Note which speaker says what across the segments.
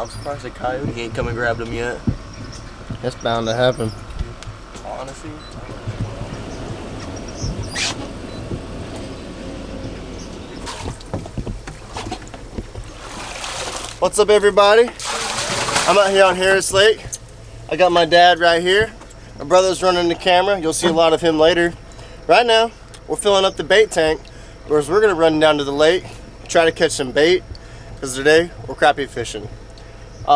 Speaker 1: I'm surprised the coyote ain't come and grabbed him yet.
Speaker 2: It's bound to happen.
Speaker 1: Honestly. What's up, everybody? I'm out here on Harris Lake. I got my dad right here. My brother's running the camera. You'll see a lot of him later. Right now, we're filling up the bait tank, whereas we're gonna run down to the lake, try to catch some bait, because today we're crappie fishing.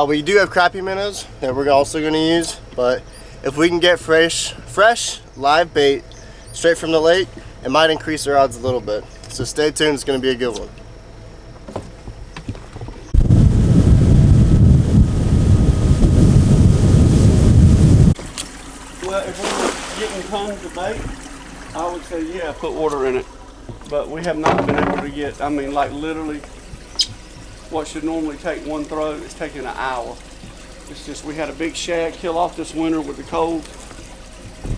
Speaker 1: We do have crappie minnows that we're also gonna use, but if we can get fresh, live bait straight from the lake, it might increase our odds a little bit. So stay tuned, it's gonna be a good one.
Speaker 3: Well, if we're getting tons of bait, I would say, yeah, put water in it. But we have not been able to get, I mean, like literally, what should normally take one throw is taking an hour. It's just, we had a big shad kill off this winter with the cold,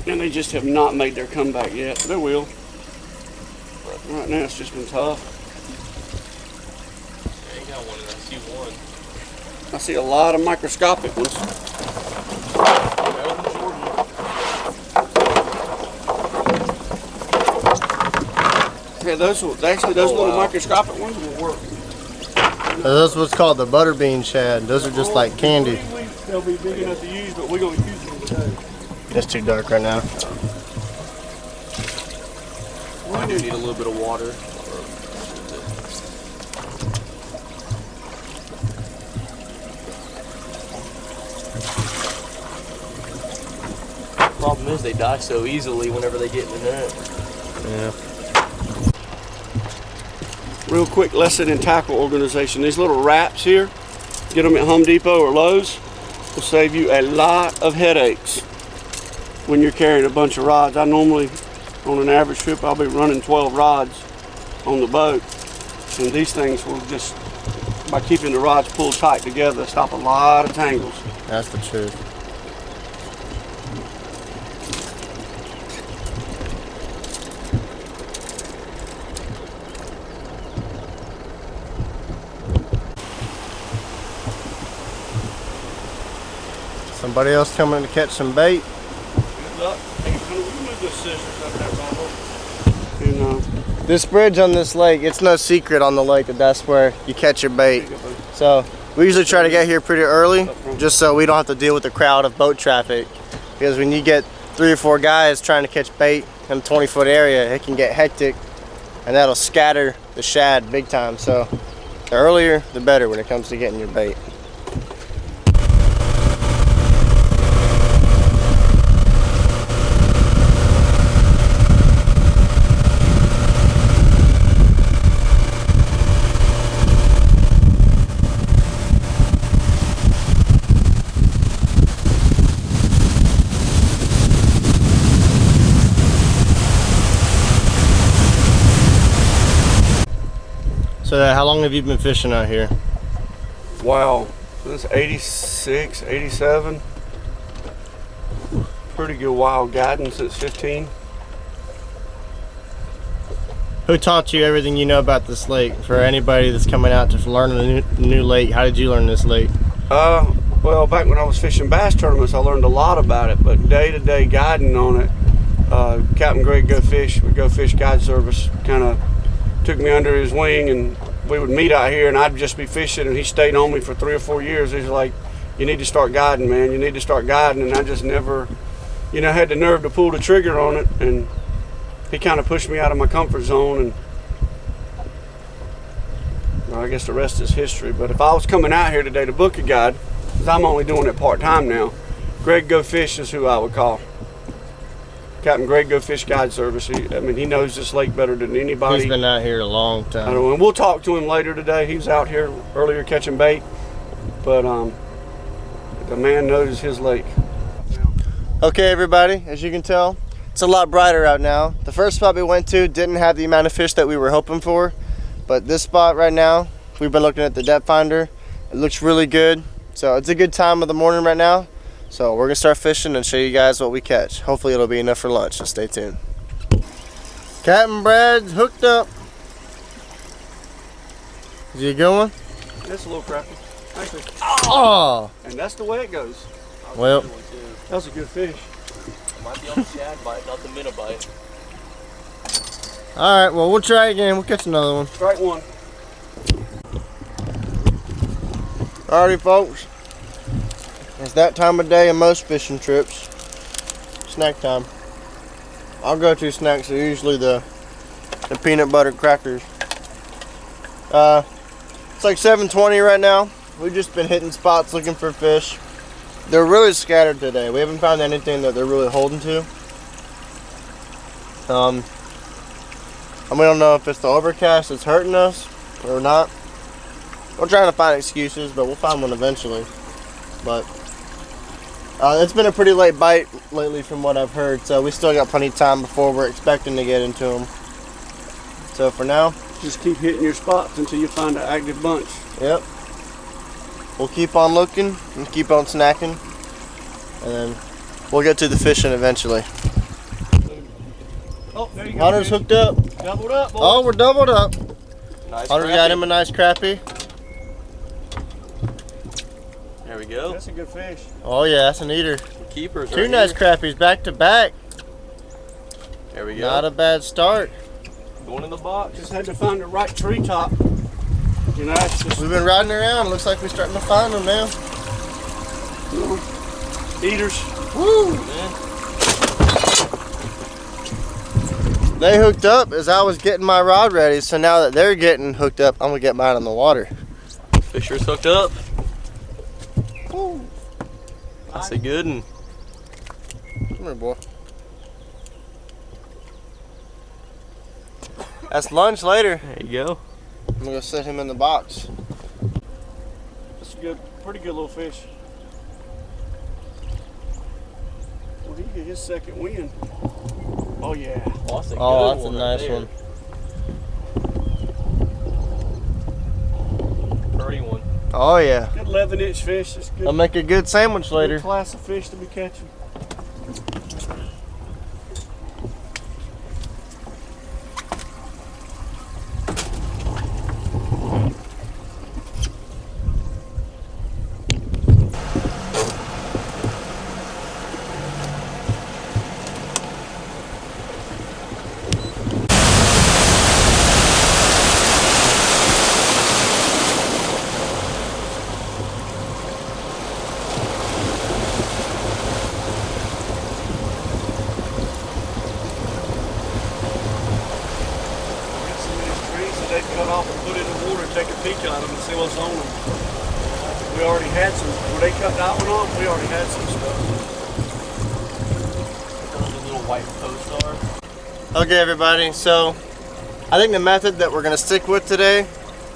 Speaker 3: and they just have not made their comeback yet. They will. But right now, it's just been tough.
Speaker 1: Yeah, you got one, and I see one.
Speaker 3: I see a lot of microscopic ones. Yeah, those little microscopic ones will work.
Speaker 2: Those what's called the butterbean shad. Those are just like candy.
Speaker 3: They'll be big enough to use, but we're going to use them today.
Speaker 2: It's too dark right now.
Speaker 1: I do need a little bit of water. Problem is they die so easily whenever they get in the net.
Speaker 2: Yeah.
Speaker 3: Real quick lesson in tackle organization. These little wraps here, get them at Home Depot or Lowe's, will save you a lot of headaches when you're carrying a bunch of rods. I normally, on an average trip, I'll be running 12 rods on the boat. And these things will just, by keeping the rods pulled tight together, stop a lot of tangles.
Speaker 2: That's the truth. Somebody else coming to catch some bait.
Speaker 3: Good luck. Hey, we can move those scissors up there, Robert.
Speaker 2: This bridge on this lake, it's no secret on the lake that that's where you catch your bait. So we usually try to get here pretty early, just so we don't have to deal with the crowd of boat traffic. Because when you get 3 or 4 guys trying to catch bait in a 20-foot area, it can get hectic, and that'll scatter the shad big time. So the earlier, the better when it comes to getting your bait. So how long have you been fishing out here?
Speaker 3: Wow, this is 86, 87. Pretty good while, guiding since 15.
Speaker 2: Who taught you everything you know about this lake? For anybody that's coming out to learn a new lake, how did you learn this lake?
Speaker 3: Well, back when I was fishing bass tournaments, I learned a lot about it, but day-to-day guiding on it, Captain Greg Go Fish with Go Fish Guide Service kind of took me under his wing, and we would meet out here and I'd just be fishing, and he stayed on me for 3 or 4 years. He's like, you need to start guiding, man, you need to start guiding. And I just never, had the nerve to pull the trigger on it, and he kind of pushed me out of my comfort zone, and well, I guess the rest is history. But if I was coming out here today to book a guide, because I'm only doing it part-time now, Greg Go Fish is who I would call. Captain Greg Go Fish Guide Service. He knows this lake better than anybody.
Speaker 2: He's been out here a long time.
Speaker 3: And we'll talk to him later today. He was out here earlier catching bait, but the man knows his lake.
Speaker 2: Okay, everybody, as you can tell, it's a lot brighter out now. The first spot we went to didn't have the amount of fish that we were hoping for, but this spot right now, we've been looking at the depth finder. It looks really good, so it's a good time of the morning right now. So we're gonna start fishing and show you guys what we catch. Hopefully it'll be enough for lunch, so stay tuned. Captain Brad's hooked up. Is he a good one?
Speaker 3: That's a little crappie. I
Speaker 2: Oh!
Speaker 3: And that's the way it goes.
Speaker 2: Well,
Speaker 3: That was a good fish.
Speaker 4: It might be on the shad bite, not the minnow bite.
Speaker 2: alright, well, we'll try again. We'll catch another one.
Speaker 3: Strike one.
Speaker 2: Alrighty, folks. It's that time of day in most fishing trips. Snack time. Our go-to snacks are usually the peanut butter crackers. It's like 7:20 right now. We've just been hitting spots looking for fish. They're really scattered today. We haven't found anything that they're really holding to. And we don't know if it's the overcast that's hurting us or not. We're trying to find excuses, but we'll find one eventually. But it's been a pretty late bite lately from what I've heard, so we still got plenty of time before we're expecting to get into them. So for now,
Speaker 3: Just keep hitting your spots until you find an active bunch.
Speaker 2: yep, we'll keep on looking and keep on snacking, and then we'll get to the fishing eventually.
Speaker 3: Oh, there you go.
Speaker 2: Hunter's
Speaker 3: fish.
Speaker 2: hooked up.
Speaker 3: Doubled up, boy.
Speaker 2: Oh, we're doubled up.
Speaker 4: Nice
Speaker 2: Hunter's got him a nice crappie.
Speaker 4: There we go.
Speaker 3: That's a good fish.
Speaker 2: Oh yeah, that's an eater.
Speaker 4: Keepers
Speaker 2: Two
Speaker 4: right
Speaker 2: nice
Speaker 4: here.
Speaker 2: crappies back to back.
Speaker 4: There we go.
Speaker 2: Not a bad start.
Speaker 4: Going in the box.
Speaker 3: Just had to find the right treetop. You know, it's just
Speaker 2: We've been riding around. Looks like we're starting to find them now.
Speaker 3: eaters.
Speaker 2: Woo!
Speaker 4: Man.
Speaker 2: They hooked up as I was getting my rod ready, so now that they're getting hooked up, I'm gonna get mine in the water.
Speaker 4: Fisher's hooked up.
Speaker 2: Woo.
Speaker 4: That's a good one.
Speaker 2: Come here, boy. That's lunch later.
Speaker 4: There you go.
Speaker 2: I'm gonna go set him in the box.
Speaker 3: That's a good, pretty good little fish. Well, he get his second win. Oh yeah.
Speaker 4: Oh, that's a,
Speaker 2: Oh,
Speaker 4: good
Speaker 2: that's a
Speaker 4: one
Speaker 2: nice
Speaker 4: right there.
Speaker 2: one.
Speaker 4: Pretty one.
Speaker 2: Oh yeah.
Speaker 3: Good 11-inch fish. That's good.
Speaker 2: I'll make a good sandwich later.
Speaker 3: Good class of fish to be catching. Get some of these trees that they cut off and put in the water and take a peek at them and see what's on them. We already had some. When they cut that one off, we already had some stuff.
Speaker 4: The little white post are.
Speaker 2: Okay, everybody. So I think the method that we're gonna stick with today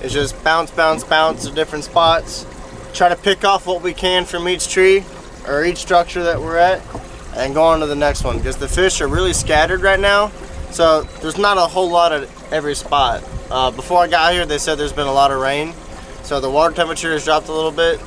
Speaker 2: is just bounce, bounce, bounce to different spots. Try to pick off what we can from each tree or each structure that we're at, and go on to the next one, because the fish are really scattered right now. So there's not a whole lot at every spot. Before I got here, they said there's been a lot of rain, so the water temperature has dropped a little bit.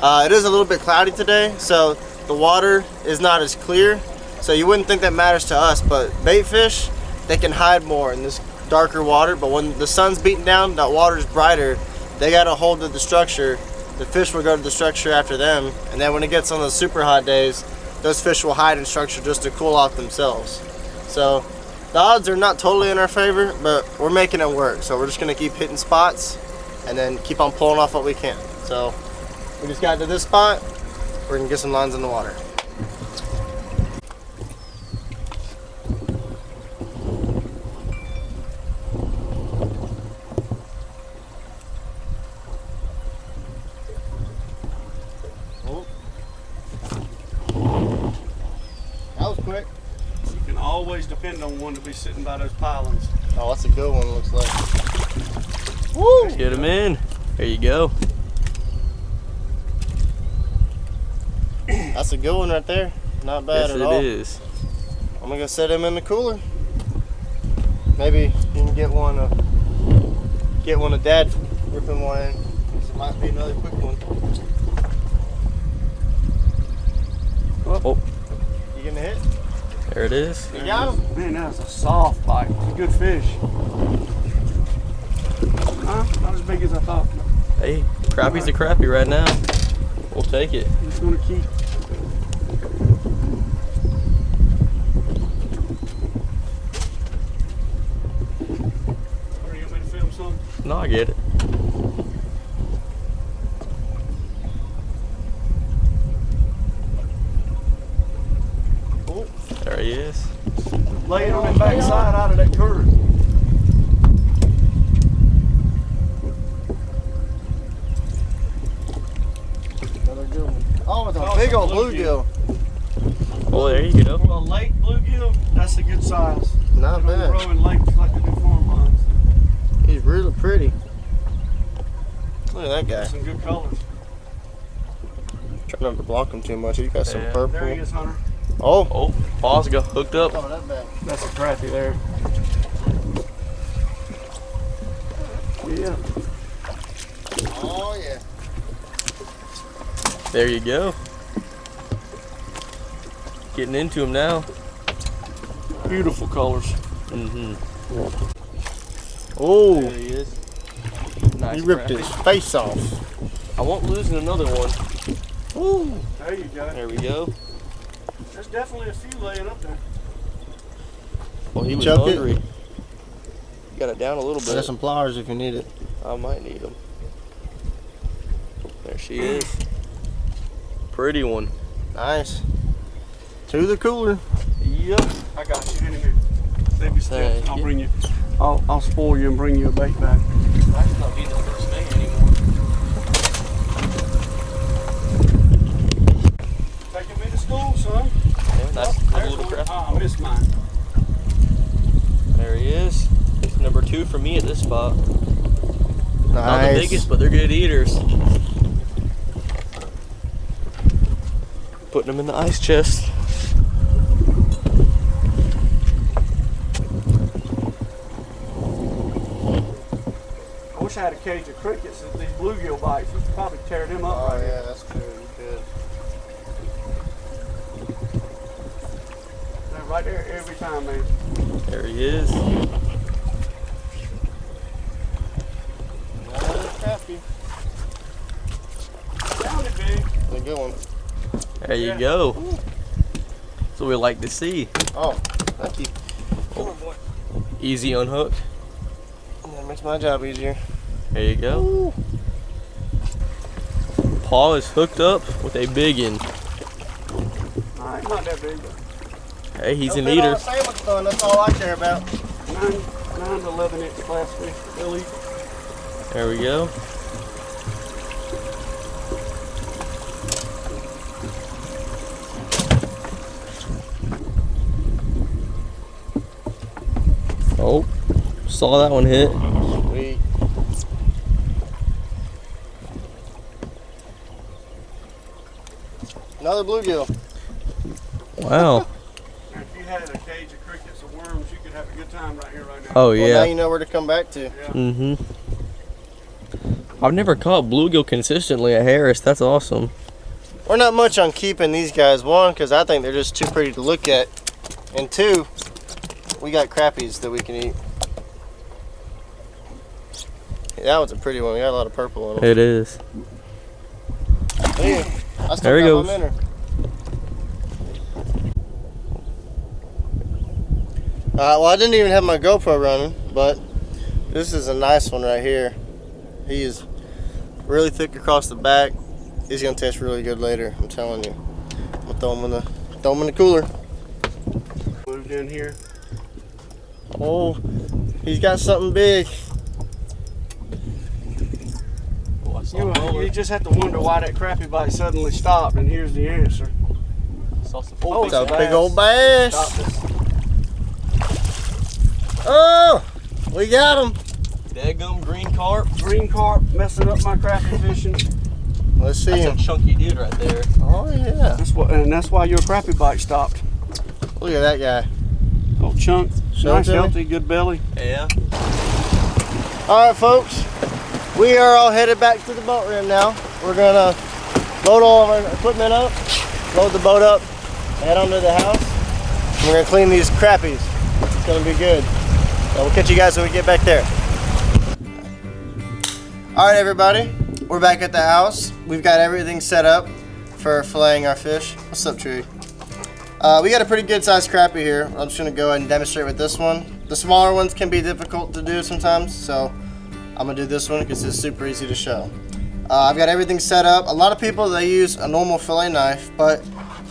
Speaker 2: It is a little bit cloudy today, so the water is not as clear. So you wouldn't think that matters to us, but bait fish, they can hide more in this darker water. But when the sun's beating down, that water's brighter. They got a hold of the structure. The fish will go to the structure after them, and then when it gets on those super hot days, those fish will hide in structure just to cool off themselves. So the odds are not totally in our favor, but we're making it work. So we're just gonna keep hitting spots and then keep on pulling off what we can. So we just got to this spot. We're gonna get some lines in the water. That was quick.
Speaker 3: You can always depend on one to be sitting by those pilings.
Speaker 2: Oh, that's a good one, looks like. Woo!
Speaker 4: Get him in. There you go.
Speaker 2: That's a good one right there. Not bad
Speaker 4: Yes,
Speaker 2: at all.
Speaker 4: it is.
Speaker 2: I'm gonna go set him in the cooler. Maybe you can get one of Dad ripping one in. This might be another quick one.
Speaker 4: Oh,
Speaker 2: You gonna hit?
Speaker 4: there it is.
Speaker 2: You got him?
Speaker 3: Man, that was a soft bite. It's a good fish. Huh? Not as big as I thought.
Speaker 4: Hey, Crappie's a crappie right now. We'll take it.
Speaker 3: It's gonna keep. Are you want me to film some?
Speaker 4: No, I get it.
Speaker 3: Oh,
Speaker 4: There he is.
Speaker 3: laying on that back side out of that current.
Speaker 2: Another good one. Oh, it's a big old bluegill.
Speaker 4: Oh, there you go.
Speaker 3: For a lake bluegill, that's a good size.
Speaker 2: Not
Speaker 3: They don't
Speaker 2: bad.
Speaker 3: grow in lakes like they do farm lines.
Speaker 2: He's really pretty. Look at that guy.
Speaker 3: Some good colors.
Speaker 2: Trying not to block him too much. He's got some
Speaker 4: Yeah.
Speaker 2: purple.
Speaker 3: There he is, Hunter.
Speaker 2: Oh.
Speaker 4: Oh, paws got hooked up.
Speaker 2: Oh, that bad.
Speaker 3: That's a crappie there. Yeah.
Speaker 2: Oh, yeah.
Speaker 4: There you go. Getting into him now.
Speaker 3: Beautiful colors.
Speaker 4: Mm-hmm.
Speaker 2: Oh,
Speaker 4: There he is. Nice
Speaker 2: he ripped
Speaker 4: crappie.
Speaker 2: his face off.
Speaker 4: I won't lose in another one.
Speaker 2: Ooh.
Speaker 3: There you go.
Speaker 4: There we go.
Speaker 3: There's definitely a few laying up there.
Speaker 4: Well, he was
Speaker 2: Choke it?
Speaker 4: hungry. Got it down a little
Speaker 2: I got
Speaker 4: bit.
Speaker 2: some pliers if you need it.
Speaker 4: I might need them. There she is. Pretty one.
Speaker 2: Nice. To the cooler.
Speaker 4: Yep.
Speaker 3: I got you in a minute. Save your steps.
Speaker 4: Thank
Speaker 3: I'll
Speaker 4: you.
Speaker 3: bring you. I'll spoil you and bring you a bait back.
Speaker 4: That's not being the first thing anymore.
Speaker 3: Taking me to school, son.
Speaker 4: Yeah, that's a
Speaker 3: There's
Speaker 4: little
Speaker 3: one.
Speaker 4: crap.
Speaker 3: Oh, I missed mine.
Speaker 4: There he is. It's number 2 for me at this spot. Not the
Speaker 2: Nice.
Speaker 4: biggest, but they're good eaters. Putting them in the ice chest.
Speaker 3: I wish I had a cage of crickets with these bluegill bites. We could probably tear them up
Speaker 2: Oh,
Speaker 3: right here.
Speaker 2: yeah, that's true. You could.
Speaker 3: They're right there every time, man.
Speaker 4: There he is.
Speaker 2: Another crappie.
Speaker 3: Found it, big.
Speaker 2: That's a good one.
Speaker 4: There you
Speaker 3: Yeah.
Speaker 4: go. That's what we like to see.
Speaker 2: Oh, thank you.
Speaker 3: Come on, boy.
Speaker 4: Easy unhook.
Speaker 2: That makes my job easier.
Speaker 4: There you go.
Speaker 2: Ooh.
Speaker 4: Paw is hooked up with a biggin.
Speaker 3: Alright, not that big.
Speaker 4: Hey, he's an
Speaker 2: Don't fit on
Speaker 4: eater.
Speaker 2: a sandwich bun, that's all I care about.
Speaker 3: 9 to 11 inch class fish. They'll eat.
Speaker 4: There we go. Oh, saw that one hit.
Speaker 2: Sweet. Another bluegill.
Speaker 4: Wow.
Speaker 3: Now, if you had a cage of crickets or worms, you could have a good time right here, right now.
Speaker 4: Oh
Speaker 2: Well, now
Speaker 4: yeah.
Speaker 2: you know where to come back to.
Speaker 4: Mm-hmm. I've never caught bluegill consistently at Harris. That's awesome.
Speaker 2: We're not much on keeping these guys. One, because I think they're just too pretty to look at. And two, we got crappies that we can eat. Yeah, that was a pretty one. We got a lot of purple on them.
Speaker 4: It is.
Speaker 2: Yeah, I still
Speaker 4: There he
Speaker 2: got
Speaker 4: goes.
Speaker 2: my minnow. Well, I didn't even have my GoPro running, but this is a nice one right here. He is really thick across the back. He's gonna taste really good later. I'm telling you. I'm gonna throw him in the cooler.
Speaker 3: Moved in here.
Speaker 2: Oh, he's got something big.
Speaker 4: Oh, I saw
Speaker 3: You just have to wonder why that crappie bite suddenly stopped, and here's the answer.
Speaker 4: some
Speaker 3: Oh,
Speaker 2: It's a
Speaker 3: bass.
Speaker 2: big old bass.
Speaker 3: Stop this.
Speaker 2: Oh, we got him.
Speaker 4: Daggum green carp.
Speaker 3: Green carp messing up my crappie fishing.
Speaker 2: Let's see
Speaker 4: That's
Speaker 2: him.
Speaker 4: a chunky dude right there.
Speaker 2: Oh yeah.
Speaker 3: That's why your crappie bite stopped.
Speaker 2: Look at that guy.
Speaker 3: Old chunk.
Speaker 2: Show
Speaker 3: Nice,
Speaker 2: it to me.
Speaker 3: healthy, good belly.
Speaker 4: Yeah.
Speaker 2: All right, folks. We are all headed back to the boat ramp now. We're gonna load all of our equipment up, load the boat up, head on to the house. And we're gonna clean these crappies. It's gonna be good. So we'll catch you guys when we get back there. All right, everybody. we're back at the house. We've got everything set up for filleting our fish. What's up, Tree? We got a pretty good sized crappie here. I'm just gonna go ahead and demonstrate with this one. The smaller ones can be difficult to do sometimes, so I'm gonna do this one because it's super easy to show. I've got everything set up. A lot of people, they use a normal fillet knife, but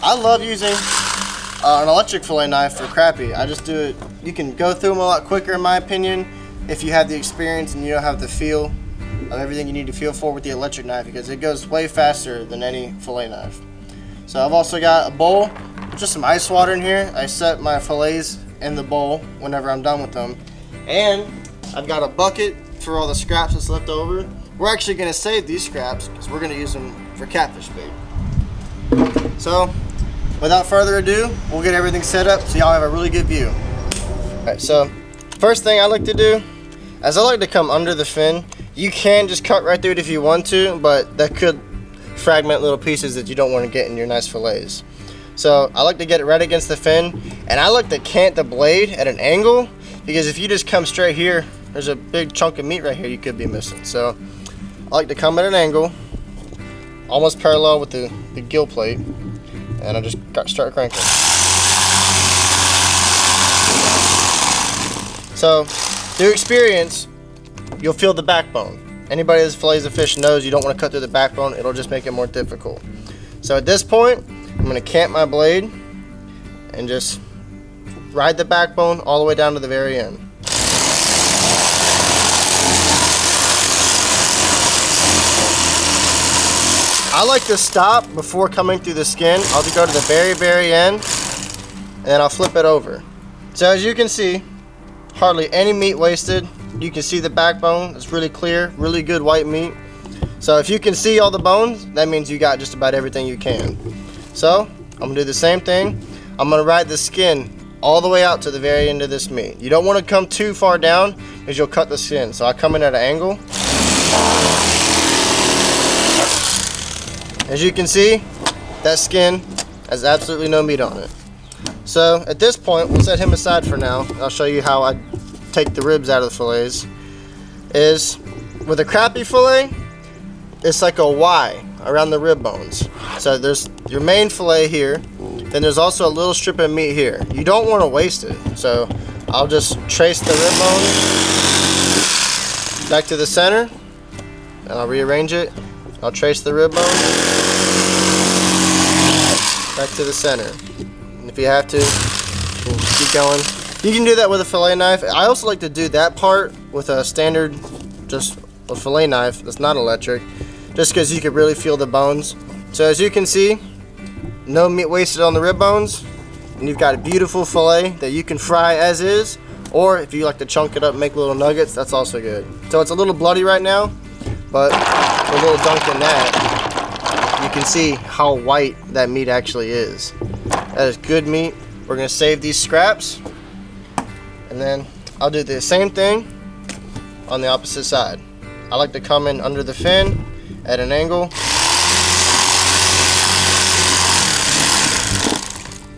Speaker 2: I love using an electric fillet knife for crappie. I just do it, you can go through them a lot quicker in my opinion if you have the experience and you don't have the feel of everything you need to feel for with the electric knife, because it goes way faster than any fillet knife. So I've also got a bowl, just some ice water in here. I set my fillets in the bowl whenever I'm done with them. And I've got a bucket for all the scraps that's left over. We're actually gonna save these scraps because we're gonna use them for catfish bait. So without further ado, we'll get everything set up so y'all have a really good view. All right, so first thing I like to do is I like to come under the fin. You can just cut right through it if you want to, but that could fragment little pieces that you don't want to get in your nice fillets. So I like to get it right against the fin, and I like to cant the blade at an angle, because if you just come straight here, there's a big chunk of meat right here you could be missing. So I like to come at an angle, almost parallel with the gill plate, and I just start cranking. So through experience, you'll feel the backbone. Anybody that fillets a fish knows you don't want to cut through the backbone. It'll just make it more difficult. So at this point, I'm going to cant my blade and just ride the backbone all the way down to the very end. I like to stop before coming through the skin. I'll just go to the very, very end, and then I'll flip it over. So as you can see, hardly any meat wasted. You can see the backbone. It's really clear, really good white meat. So if you can see all the bones, that means you got just about everything you can. So I'm gonna do the same thing. I'm gonna ride the skin all the way out to the very end of this meat. You don't want to come too far down because you'll cut the skin. So I come in at an angle. As you can see, that skin has absolutely no meat on it. So at this point, we'll set him aside for now. I'll show you how I take the ribs out of the fillets. Is with a crappie fillet, it's like a Y around the rib bones. So there's your main fillet here, then there's also a little strip of meat here. You don't want to waste it. So I'll just trace the rib bone back to the center, and I'll rearrange it. I'll trace the rib bone back to the center. And if you have to, keep going. You can do that with a fillet knife. I also like to do that part with a standard, just a fillet knife that's not electric, just because you can really feel the bones. So as you can see, no meat wasted on the rib bones, and you've got a beautiful fillet that you can fry as is, or if you like to chunk it up and make little nuggets, that's also good. So it's a little bloody right now, but a little dunk in that, you can see how white that meat actually is. That is good meat. We're gonna save these scraps, and then I'll do the same thing on the opposite side. I like to come in under the fin at an angle,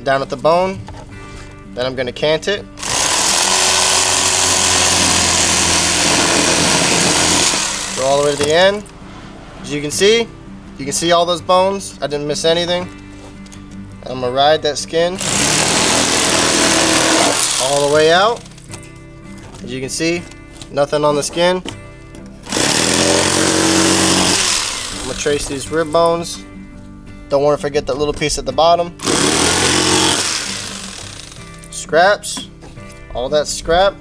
Speaker 2: down at the bone, then I'm gonna cant it. Go all the way to the end. As you can see all those bones. I didn't miss anything. I'm gonna ride that skin all the way out. As you can see, nothing on the skin. I'm gonna trace these rib bones. Don't want to forget that little piece at the bottom. Scraps, all that scrap.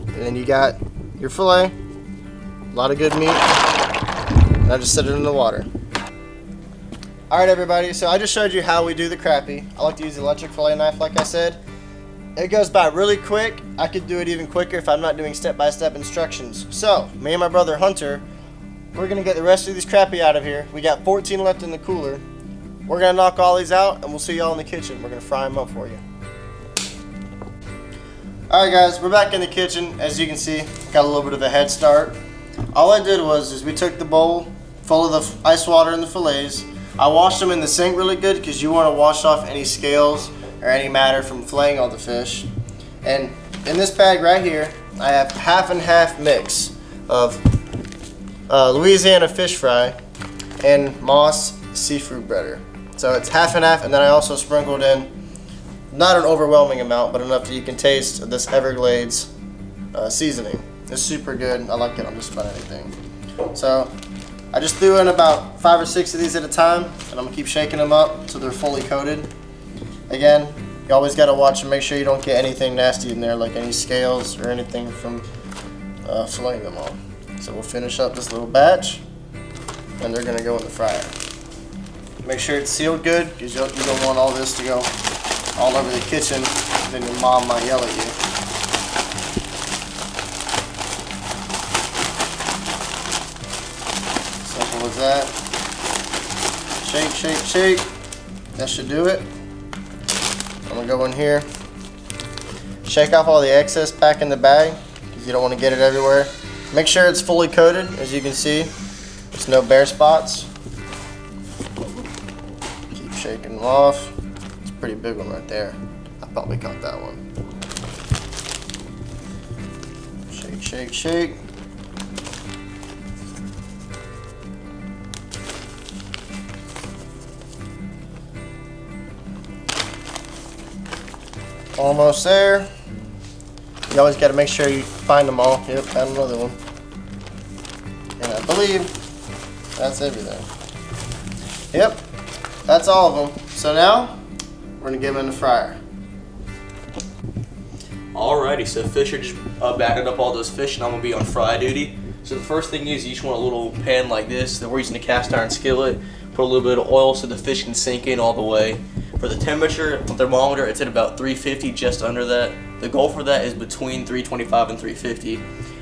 Speaker 2: And then you got your fillet, a lot of good meat. And I just set it in the water. All right, everybody, so I just showed you how we do the crappie. I like to use the electric fillet knife, like I said. It goes by really quick. I could do it even quicker if I'm not doing step-by-step instructions. So, me and my brother Hunter, we're gonna get the rest of these crappie out of here. We got 14 left in the cooler. We're gonna knock all these out, and we'll see y'all in the kitchen. We're gonna fry them up for you. All right, guys, we're back in the kitchen. As you can see, got a little bit of a head start. All I did was we took the bowl full of the ice water and the fillets. I washed them in the sink really good because you want to wash off any scales or any matter from filleting all the fish. And in this bag right here, I have half and half mix of Louisiana fish fry, and Moss seafood breader. So it's half and half, and then I also sprinkled in, not an overwhelming amount, but enough that you can taste this Everglades seasoning. It's super good. I like it on just about anything. So I just threw in about 5 or 6 of these at a time, and I'm gonna keep shaking them up so they're fully coated. Again, you always gotta watch and make sure you don't get anything nasty in there, like any scales or anything from filleting them all. So we'll finish up this little batch, and they're gonna go in the fryer. Make sure it's sealed good, because you don't want all this to go all over the kitchen, then your mom might yell at you. Simple as that. Shake, shake, shake. That should do it. I'm gonna go in here, shake off all the excess back in the bag, because you don't want to get it everywhere. Make sure it's fully coated, as you can see. There's no bare spots. Keep shaking them off. It's a pretty big one right there. I probably caught that one. Shake, shake, shake. Almost there. You always got to make sure you find them all. Yep, found another one. And I believe that's everything. Yep, that's all of them. So now we're gonna get them in the fryer.
Speaker 4: Alrighty, so Fisher just batted up all those fish, and I'm gonna be on fry duty. So the first thing is you just want a little pan like this. Then we're using a cast iron skillet. Put a little bit of oil so the fish can sink in all the way. For the temperature, the thermometer, it's at about 350, just under that. The goal for that is between 325 and 350.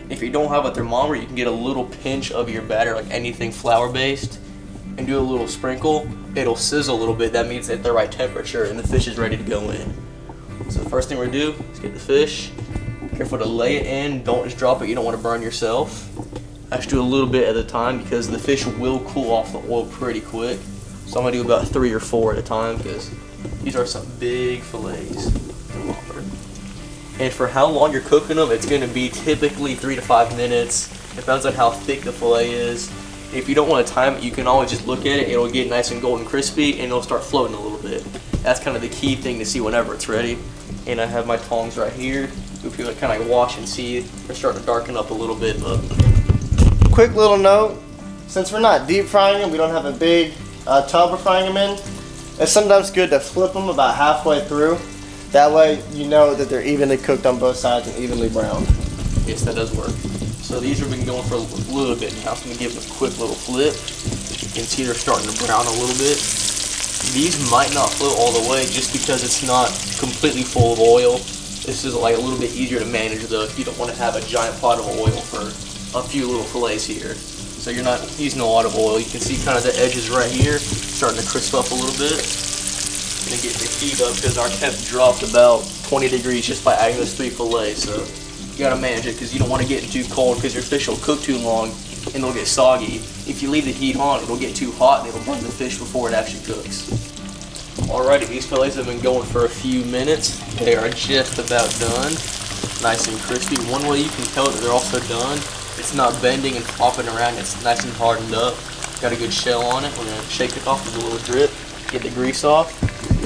Speaker 4: If you don't have a thermometer, you can get a little pinch of your batter, like anything flour-based, and do a little sprinkle. It'll sizzle a little bit. That means it's at the right temperature, and the fish is ready to go in. So the first thing we're gonna do is get the fish. Careful to lay it in. Don't just drop it. You don't want to burn yourself. I just do a little bit at a time because the fish will cool off the oil pretty quick. So I'm gonna do about 3 or 4 at a time because these are some big fillets. And for how long you're cooking them, it's gonna be typically 3 to 5 minutes. Depends on how thick the fillet is. If you don't want to time it, you can always just look at it. It'll get nice and golden crispy, and it'll start floating a little bit. That's kind of the key thing to see whenever it's ready. And I have my tongs right here. If you kind of watch and see, they're starting to darken up a little bit. But
Speaker 2: quick little note: since we're not deep frying them, we don't have a big tub we're frying them in. It's sometimes good to flip them about halfway through. That way you know that they're evenly cooked on both sides and evenly browned.
Speaker 4: yes, that does work. So these have been going for a little bit now. So I'm gonna give them a quick little flip. You can see they're starting to brown a little bit. These might not float all the way just because it's not completely full of oil. This is like a little bit easier to manage though if you don't want to have a giant pot of oil for a few little fillets here. So you're not using a lot of oil. You can see kind of the edges right here starting to crisp up a little bit. Gonna get the heat up because our temp dropped about 20 degrees just by adding those 3 fillets. So you gotta manage it because you don't want to get it too cold because your fish will cook too long and they'll get soggy. If you leave the heat on, it'll get too hot and it'll burn the fish before it actually cooks. Alrighty, these fillets have been going for a few minutes. They are just about done. Nice and crispy. One way you can tell that they're also done, it's not bending and flopping around. It's nice and hardened up. Got a good shell on it. We're gonna shake it off with a little drip. Get the grease off.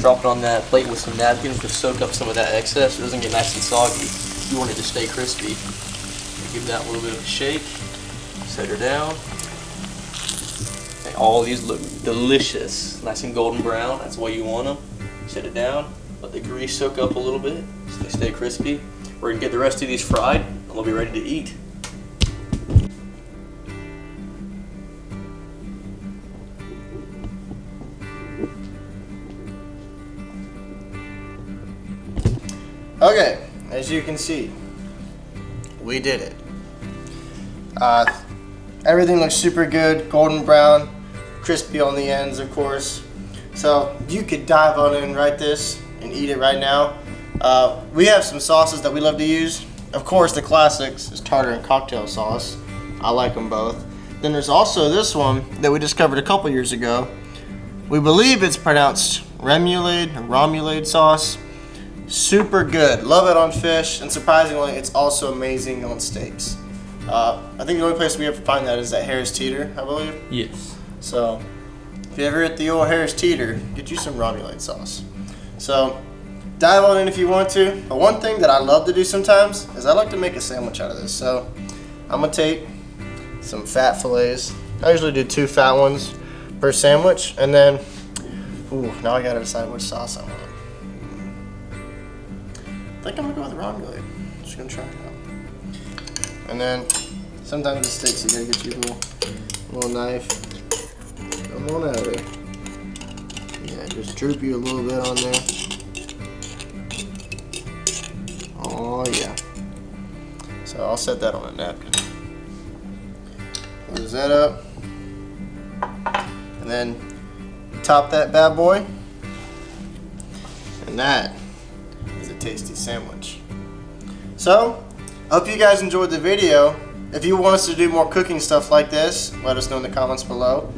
Speaker 4: Drop it on that plate with some napkins to soak up some of that excess so it doesn't get nice and soggy. You want it to stay crispy. Give that a little bit of a shake. Set her down. And all these look delicious. Nice and golden brown. That's the way you want them. Set it down. Let the grease soak up a little bit so they stay crispy. We're gonna get the rest of these fried and we'll be ready to eat.
Speaker 2: Okay, as you can see, we did it. Everything looks super good, golden brown, crispy on the ends, of course. So you could dive on in right this and eat it right now. We have some sauces that we love to use. Of course, the classics is tartar and cocktail sauce. I like them both. Then there's also this one that we discovered a couple years ago. We believe it's pronounced remoulade or romulade sauce. Super good. Love it on fish, and surprisingly, it's also amazing on steaks. I think the only place we ever find that is at Harris Teeter, I believe.
Speaker 4: Yes.
Speaker 2: So if you ever at the old Harris Teeter, get you some Romulan sauce. So dive on in if you want to. But one thing that I love to do sometimes is I like to make a sandwich out of this. So I'm gonna take some fat fillets. I usually do 2 fat ones per sandwich, and then, ooh, now I gotta decide which sauce I want. I think I'm gonna go with Romulan. Just gonna try it out. And then sometimes with sticks, you gotta get your little knife. Come on out of there. Yeah, just droop you a little bit on there. Oh yeah. So I'll set that on a napkin. Close that up. And then top that bad boy. And that is a tasty sandwich. So, I hope you guys enjoyed the video. If you want us to do more cooking stuff like this, let us know in the comments below.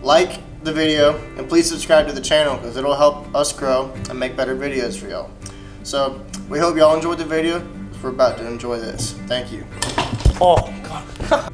Speaker 2: Like the video and please subscribe to the channel because it'll help us grow and make better videos for y'all. So, we hope y'all enjoyed the video. We're about to enjoy this. Thank you.
Speaker 4: Oh, God.